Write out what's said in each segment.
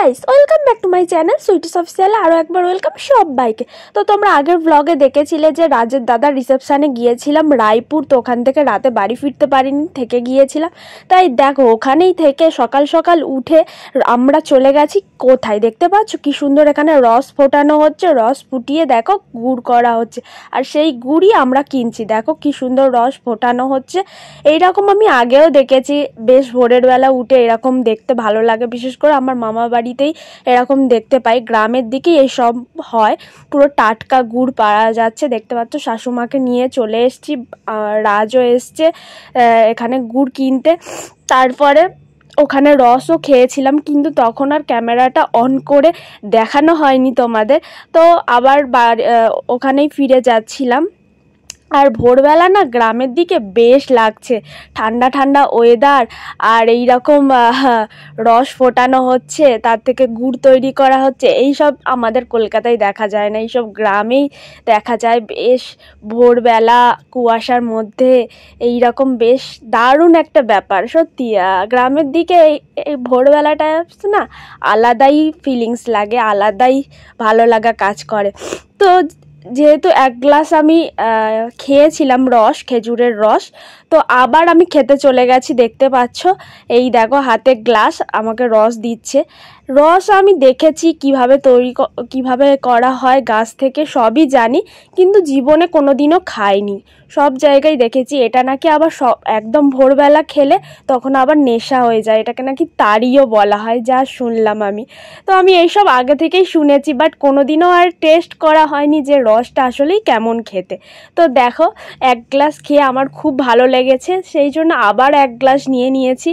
Guys, welcome back to my channel sweeties official. আরও একবার welcome সবাইকে। তো তোমরা আগের ব্লগে দেখেছিলে যে রাজের দাদার রিসেপশানে গিয়েছিলাম রায়পুর। তো ওখান থেকে রাতে বাড়ি ফিরতে পারিনি, থেকে গিয়েছিলাম। তাই দেখো ওখানেই থেকে সকাল সকাল উঠে আমরা চলে গেছি কোথায়, দেখতে পাচ্ছ কি সুন্দর এখানে রস ফোটানো হচ্ছে। রস ফুটিয়ে দেখো গুড় করা হচ্ছে, আর সেই গুড়ই আমরা কিনছি। দেখো কি সুন্দর রস ফোটানো হচ্ছে। এইরকম আমি আগেও দেখেছি, বেশ ভোরের বেলা উঠে এরকম দেখতে ভালো লাগে। বিশেষ করে আমার মামা বাড়িতেই এরকম দেখতে পাই, গ্রামের দিকেই এইসব হয়। পুরো টাটকা গুড় পাওয়া যাচ্ছে, দেখতে পাচ্ছ। শাশুমাকে নিয়ে চলে এসেছি, রাজও এসছে এখানে গুড় কিনতে। তারপরে ওখানে রসও খেয়েছিলাম, কিন্তু তখন আর ক্যামেরাটা অন করে দেখানো হয়নি তোমাদের। তো আবার ওখানেই ফিরে যাচ্ছিলাম। আর ভোরবেলা না গ্রামের দিকে বেশ লাগছে, ঠান্ডা ঠান্ডা ওয়েদার, আর এইরকম রস ফোটানো হচ্ছে, তার থেকে গুড় তৈরি করা হচ্ছে। এইসব আমাদের কলকাতায় দেখা যায় না, এইসব গ্রামেই দেখা যায়। বেশ ভোরবেলা কুয়াশার মধ্যে এইরকম বেশ দারুণ একটা ব্যাপার সত্যি। গ্রামের দিকে এই ভোরবেলাটা না আলাদাই ফিলিংস লাগে, আলাদাই ভালো লাগা কাজ করে। তো যেহেতু এক গ্লাস আমি খেয়েছিলাম রস, খেজুরের রস, তো আবার আমি খেতে চলে গেছি। দেখতে পাচ্ছ এই দেখো হাতে গ্লাস, আমাকে রস দিচ্ছে। রস আমি দেখেছি কিভাবে করা হয় গাছ থেকে, সবই জানি, কিন্তু জীবনে কোনোদিনও খাইনি। সব জায়গায় দেখেছি এটা নাকি আবার একদম ভোরবেলা খেলে তখন আবার নেশা হয়ে যায়, এটাকে নাকি তাড়িও বলা হয়, যা শুনলাম আমি। তো আমি এইসব আগে থেকেই শুনেছি, বাট কোনোদিনও আর টেস্ট করা হয়নি যে রসটা আসলেই কেমন খেতে। তো দেখো এক গ্লাস খেয়ে আমার খুব ভালো লেগেছে, সেই জন্য আবার এক গ্লাস নিয়েছি।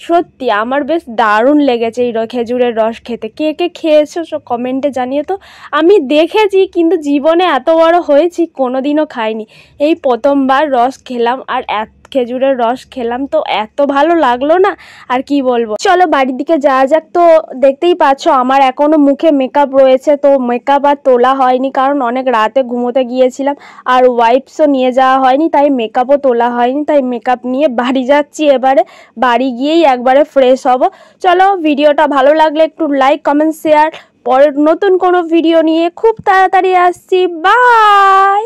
সত্যি আমার বেশ দারুণ লেগেছে এই খেজুরের রস খেতে। কে কে খেয়েছো কমেন্টে জানিয়ে তো। আমি দেখেছি কিন্তু জীবনে এত বড় হয়েছি কোনোদিনও খাইনি, এই প্রথমবার রস খেলাম। আর খেজুরের রস খেলাম তো এত ভালো লাগলো না, আর কি বলবো। চলো বাড়ির দিকে যাওয়া যাক। তো দেখতেই পাচ্ছ আমার এখনো মুখে মেকআপ রয়েছে, তো মেকআপ আর তোলা হয়নি, কারণ অনেক রাতে ঘুমোতে গিয়েছিলাম, আর ওয়াইপসও নিয়ে যাওয়া হয়নি, তাই মেকআপও তোলা হয়নি। তাই মেকআপ নিয়ে বাড়ি যাচ্ছি এবারে, বাড়ি গিয়েই একবারে ফ্রেশ হব। চলো ভিডিওটা ভালো লাগলে একটু লাইক কমেন্ট শেয়ার। পরের নতুন কোনো ভিডিও নিয়ে খুব তাড়াতাড়ি আসছি। বাই।